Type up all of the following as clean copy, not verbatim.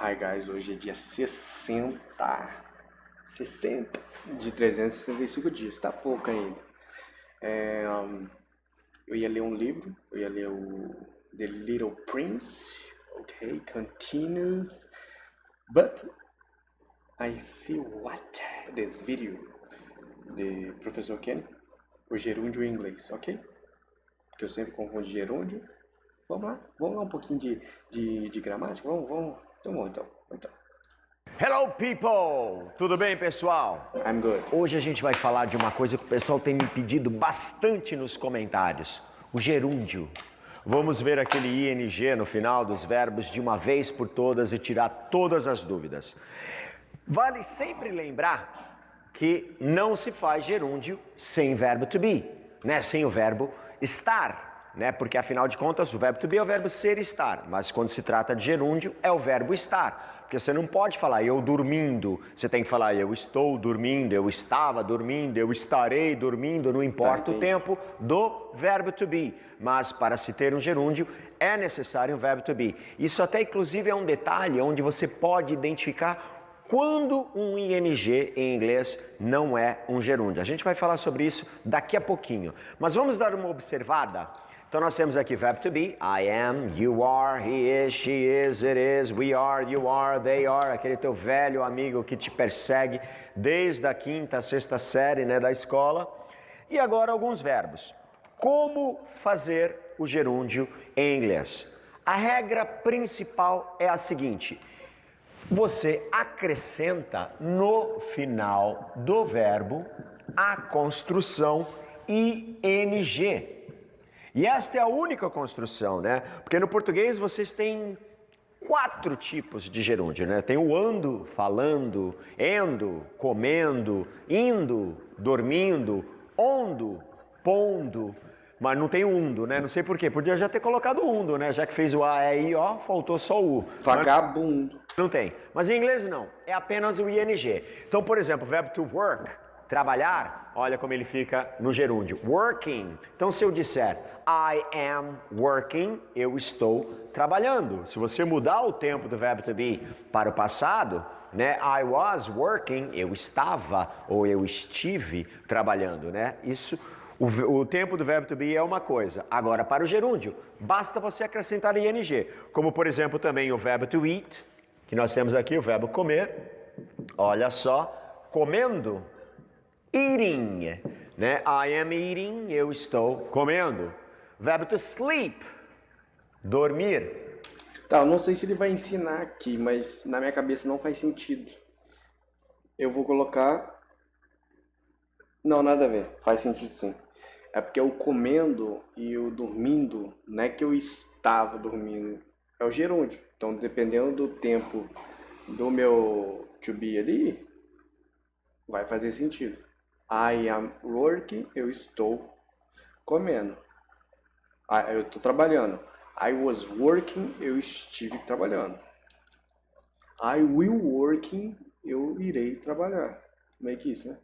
Hi guys, hoje é dia 60 de 365 dias, tá pouco ainda. Eu ia ler um livro, eu ia ler o The Little Prince, ok, continues, but I see what this video de Professor Kenny, o gerúndio em inglês, ok? Porque eu sempre confundo gerúndio. Vamos lá um pouquinho de gramática, vamos. Então. Hello people! Tudo bem, pessoal? I'm good. Hoje a gente vai falar de uma coisa que o pessoal tem me pedido bastante nos comentários, o gerúndio. Vamos ver aquele ing no final dos verbos de uma vez por todas e tirar todas as dúvidas. Vale sempre lembrar que não se faz gerúndio sem verbo to be, né? Sem o verbo estar, né? Porque afinal de contas o verbo to be é o verbo ser e estar, mas quando se trata de gerúndio é o verbo estar. Porque você não pode falar eu dormindo, você tem que falar eu estou dormindo, eu estava dormindo, eu estarei dormindo, não importa o tempo do verbo to be. Mas para se ter um gerúndio é necessário um verbo to be. Isso até inclusive é um detalhe onde você pode identificar quando um ing em inglês não é um gerúndio. A gente vai falar sobre isso daqui a pouquinho. Mas vamos dar uma observada. Então nós temos aqui verbo to be, I am, you are, he is, she is, it is, we are, you are, they are, aquele teu velho amigo que te persegue desde a quinta, sexta série, né, da escola. E agora alguns verbos. Como fazer o gerúndio em inglês? A regra principal é a seguinte: você acrescenta no final do verbo a construção ing. E esta é a única construção, né? Porque no português vocês têm 4 tipos de gerúndio, né? Tem o ando, falando, endo, comendo, indo, dormindo, ondo, pondo, mas não tem undo, né? Não sei por quê. Podia já ter colocado undo, né? Já que fez o A, E, I, O, faltou só o U. Vagabundo. Não tem. Mas em inglês não. É apenas o ing. Então, por exemplo, o verbo to work, trabalhar, olha como ele fica no gerúndio. Working. Então, se eu disser I am working, eu estou trabalhando. Se você mudar o tempo do verbo to be para o passado, né? I was working, eu estava ou eu estive trabalhando, né? Isso, o tempo do verbo to be é uma coisa. Agora, para o gerúndio, basta você acrescentar ing. Como, por exemplo, também o verbo to eat, que nós temos aqui o verbo comer. Olha só, comendo. Eating, né? I am eating, eu estou comendo. Verbo to sleep, dormir. Tá, eu não sei se ele vai ensinar aqui, mas na minha cabeça não faz sentido. Eu vou colocar... Não, nada a ver, faz sentido sim. É porque o comendo e o dormindo, não é que eu estava dormindo, é o gerúndio. Então, dependendo do tempo do meu to be ali, vai fazer sentido. I am working, eu estou comendo. Eu estou trabalhando. I was working, eu estive trabalhando. I will working, eu irei trabalhar. Meio que isso, né?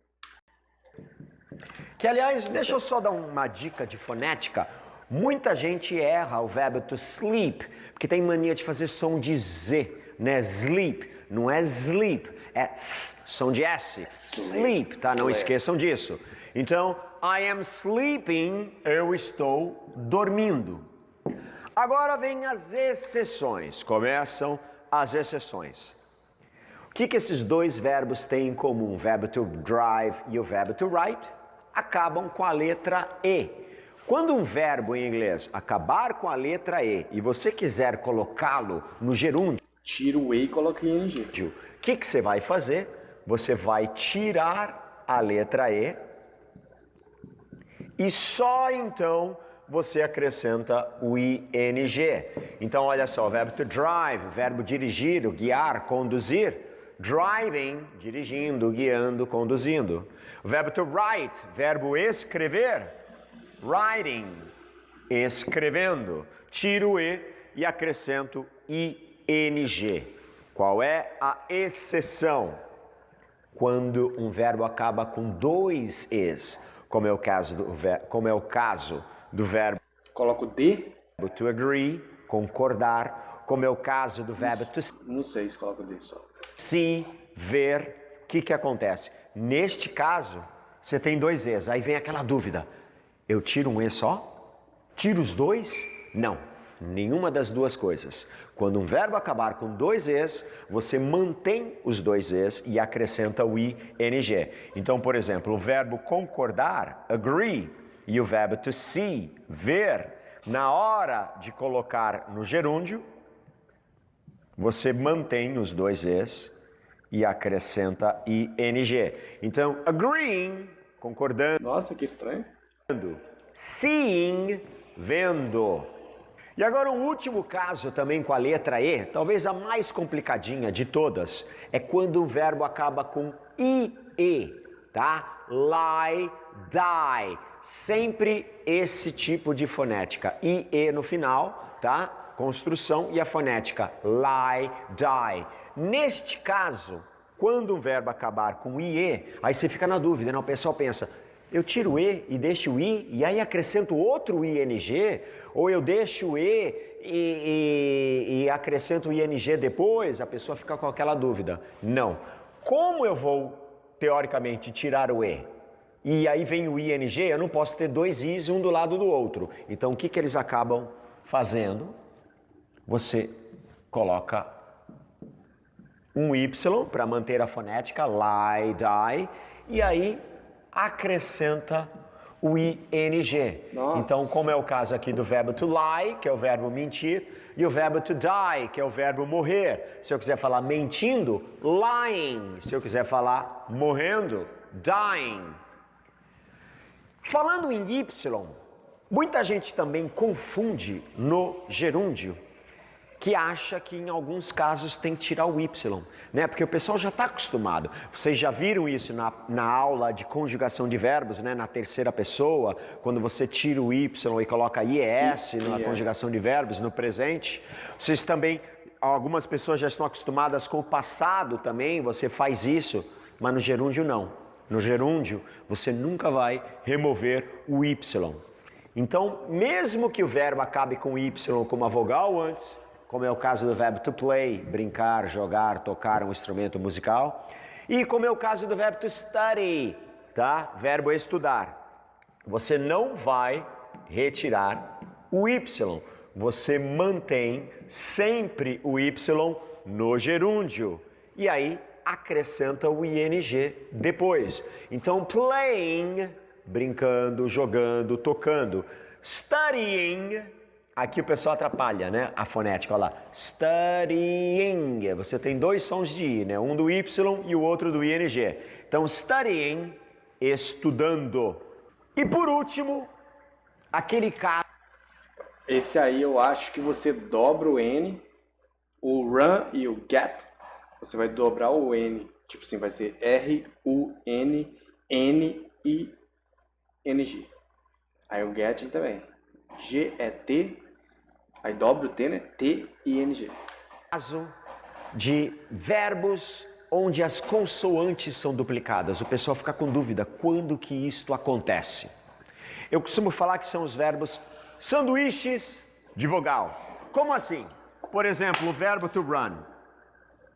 Que, aliás, deixa eu só dar uma dica de fonética. Muita gente erra o verbo to sleep, porque tem mania de fazer som de Z, né? Sleep, não é sleep, é som de S. Sleep, tá? Não esqueçam disso. Então, I am sleeping, eu estou dormindo. Agora vem as exceções, começam as exceções. O que esses dois verbos têm em comum? O verbo to drive e o verbo to write acabam com a letra E. Quando um verbo em inglês acabar com a letra E e você quiser colocá-lo no gerúndio, tira o E e coloca ing. O que você vai fazer? Você vai tirar a letra E e só então você acrescenta o ing. Então, olha só, o verbo to drive, verbo dirigir, guiar, conduzir. Driving, dirigindo, guiando, conduzindo. O verbo to write, verbo escrever. Writing, escrevendo. Tiro o e acrescento ing. Qual é a exceção? Quando um verbo acaba com 2 es, como é o caso do verbo coloco de to agree, concordar, como é o caso do verbo to Não sei se coloca o D só. see, ver. O que acontece? Neste caso, você tem dois E's. Aí vem aquela dúvida. Eu tiro um E só? Tiro os dois? Não, nenhuma das duas coisas. Quando um verbo acabar com dois E's, você mantém os dois E's e acrescenta o ing. Então, por exemplo, o verbo concordar, agree, e o verbo to see, ver, na hora de colocar no gerúndio, você mantém os dois E's e acrescenta ing. Então, agreeing, concordando, Nossa, que estranho. seeing, vendo. E agora um último caso também com a letra E, talvez a mais complicadinha de todas, é quando o verbo acaba com IE, tá? Lie, die. Sempre esse tipo de fonética. IE no final, tá? Construção e a fonética lie, die. Neste caso, quando um verbo acabar com IE, aí você fica na dúvida, né? O pessoal pensa, eu tiro o E e deixo o I e aí acrescento outro ING, ou eu deixo o E e acrescento o ING depois, a pessoa fica com aquela dúvida. Não. Como eu vou, teoricamente, tirar o E? E aí vem o ING, eu não posso ter dois Is um do lado do outro. Então o que eles acabam fazendo? Você coloca um Y para manter a fonética, lie, die, e aí acrescenta o ing. Nossa. Então, como é o caso aqui do verbo to lie, que é o verbo mentir, e o verbo to die, que é o verbo morrer. Se eu quiser falar mentindo, lying. Se eu quiser falar morrendo, dying. Falando em Y, muita gente também confunde no gerúndio, que acha que em alguns casos tem que tirar o Y, né? Porque o pessoal já está acostumado. Vocês já viram isso na aula de conjugação de verbos, né? Na terceira pessoa, quando você tira o Y e coloca IES na conjugação de verbos no presente. Vocês também, algumas pessoas já estão acostumadas com o passado também, você faz isso, mas no gerúndio não. No gerúndio, você nunca vai remover o Y. Então, mesmo que o verbo acabe com Y com uma vogal antes, como é o caso do verbo to play, brincar, jogar, tocar um instrumento musical. E como é o caso do verbo to study, tá? Verbo estudar. Você não vai retirar o Y. Você mantém sempre o Y no gerúndio. E aí acrescenta o ing depois. Então, playing, brincando, jogando, tocando. Studying, aqui o pessoal atrapalha, né? A fonética, olha lá. Studying. Você tem dois sons de I, né? Um do Y e o outro do ing. Então, studying, estudando. E por último, aquele caso. Esse aí eu acho que você dobra o N, o run e o get. Você vai dobrar o N. Tipo assim, vai ser R-U-N-N-I-N-G. Aí o get também. G é T. Aí dobra o T, né? T-I-N-G. Caso de verbos onde as consoantes são duplicadas. O pessoal fica com dúvida, quando que isto acontece? Eu costumo falar que são os verbos sanduíches de vogal. Como assim? Por exemplo, o verbo to run.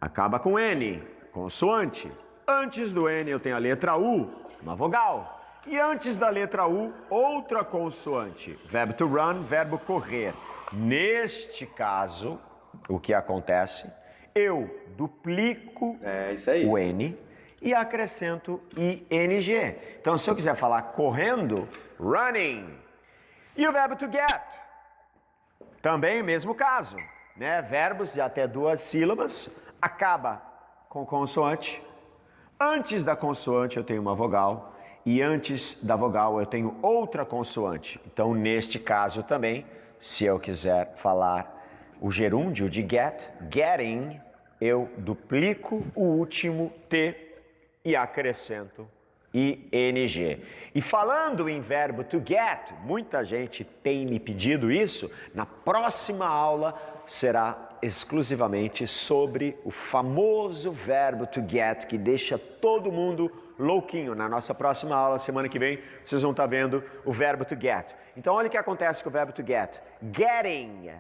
Acaba com N, consoante. Antes do N eu tenho a letra U, uma vogal. E antes da letra U, outra consoante. Verbo to run, verbo correr. Neste caso, o que acontece? Eu duplico isso aí. o N e acrescento ing. Então, se eu quiser falar correndo, running. E o verbo to get? Também o mesmo caso, né? Verbos de até duas sílabas, acaba com consoante. Antes da consoante eu tenho uma vogal. E antes da vogal eu tenho outra consoante. Então, neste caso também, se eu quiser falar o gerúndio de get, getting, eu duplico o último T e acrescento ing. E falando em verbo to get, muita gente tem me pedido isso, na próxima aula será exclusivamente sobre o famoso verbo to get, que deixa todo mundo louquinho. Na nossa próxima aula, semana que vem, vocês vão estar vendo o verbo to get. Então, olha o que acontece com o verbo to get. Getting.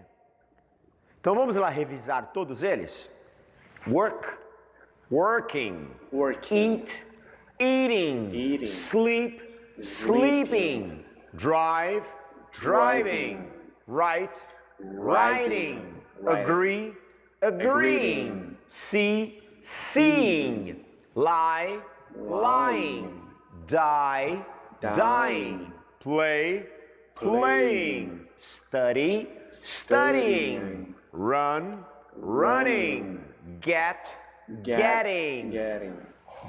Então vamos lá revisar todos eles? Work, working, Working. eat, eating, Eating. sleep, sleeping, drive, driving, write, writing, agree, agreeing, see, seeing, lie, lying, die, dying, play, playing, study, studying, run, running, get, getting. Getting.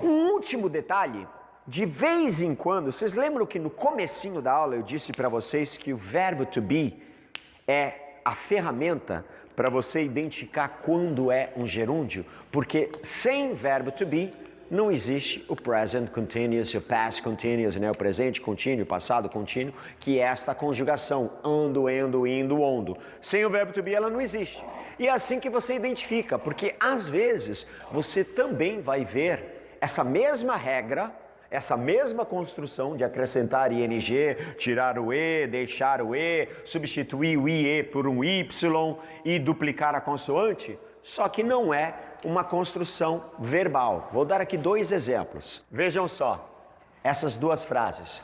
Um último detalhe, de vez em quando, vocês lembram que no comecinho da aula eu disse para vocês que o verbo to be é a ferramenta para você identificar quando é um gerúndio? Porque sem verbo to be não existe o present continuous, o past continuous, né? O presente contínuo, o passado contínuo, que é esta conjugação ando, endo, indo, ondo. Sem o verbo to be ela não existe. E é assim que você identifica, porque às vezes você também vai ver essa mesma regra, essa mesma construção de acrescentar ing, tirar o e, deixar o e, substituir o ie por um y e duplicar a consoante, só que não é uma construção verbal. Vou dar aqui 2 exemplos. Vejam só, essas 2 frases.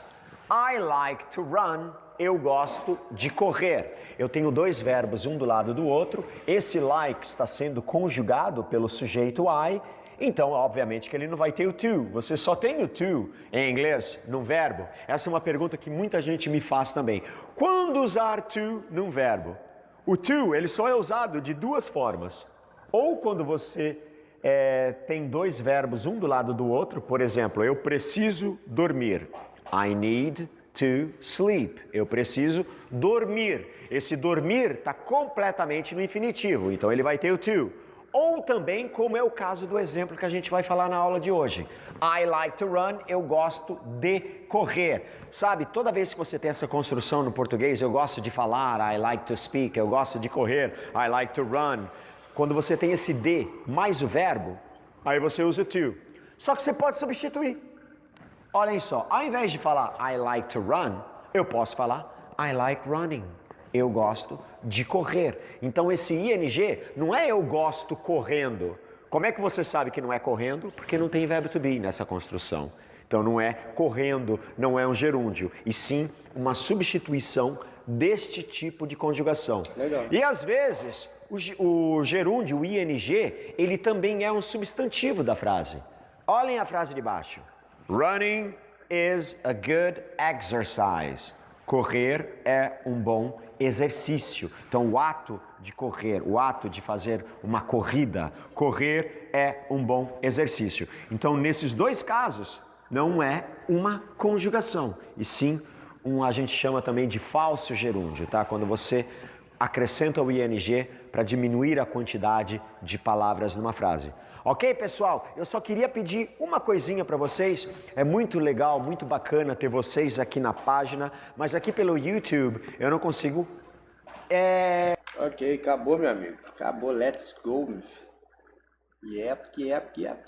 I like to run, eu gosto de correr. Eu tenho 2 verbos, um do lado do outro. Esse like está sendo conjugado pelo sujeito I, então obviamente que ele não vai ter o to. Você só tem o to em inglês num verbo? Essa é uma pergunta que muita gente me faz também. Quando usar to num verbo? O to, ele só é usado de 2 formas. Ou quando você tem 2 verbos um do lado do outro, por exemplo, eu preciso dormir. I need to sleep. Eu preciso dormir. Esse dormir está completamente no infinitivo, então ele vai ter o to. Ou também, como é o caso do exemplo que a gente vai falar na aula de hoje. I like to run, eu gosto de correr. Sabe, toda vez que você tem essa construção no português, eu gosto de falar, I like to speak, eu gosto de correr, I like to run. Quando você tem esse de mais o verbo, aí você usa o to. Só que você pode substituir. Olhem só, ao invés de falar I like to run, eu posso falar I like running. Eu gosto de correr. Então esse ing não é eu gosto correndo. Como é que você sabe que não é correndo? Porque não tem verbo to be nessa construção. Então não é correndo, não é um gerúndio, e sim uma substituição deste tipo de conjugação. Legal. E às vezes o gerúndio, o ing, ele também é um substantivo da frase. Olhem a frase de baixo. Running is a good exercise. Correr é um bom exercício. Então o ato de correr, o ato de fazer uma corrida, correr é um bom exercício. Então nesses 2 casos não é uma conjugação, e sim a gente chama também de falso gerúndio, tá? Quando você acrescenta o ing para diminuir a quantidade de palavras numa frase. Ok, pessoal? Eu só queria pedir uma coisinha para vocês. É muito legal, muito bacana ter vocês aqui na página, mas aqui pelo YouTube eu não consigo... Ok, acabou, meu amigo. Acabou, let's go, meu filho. Yep.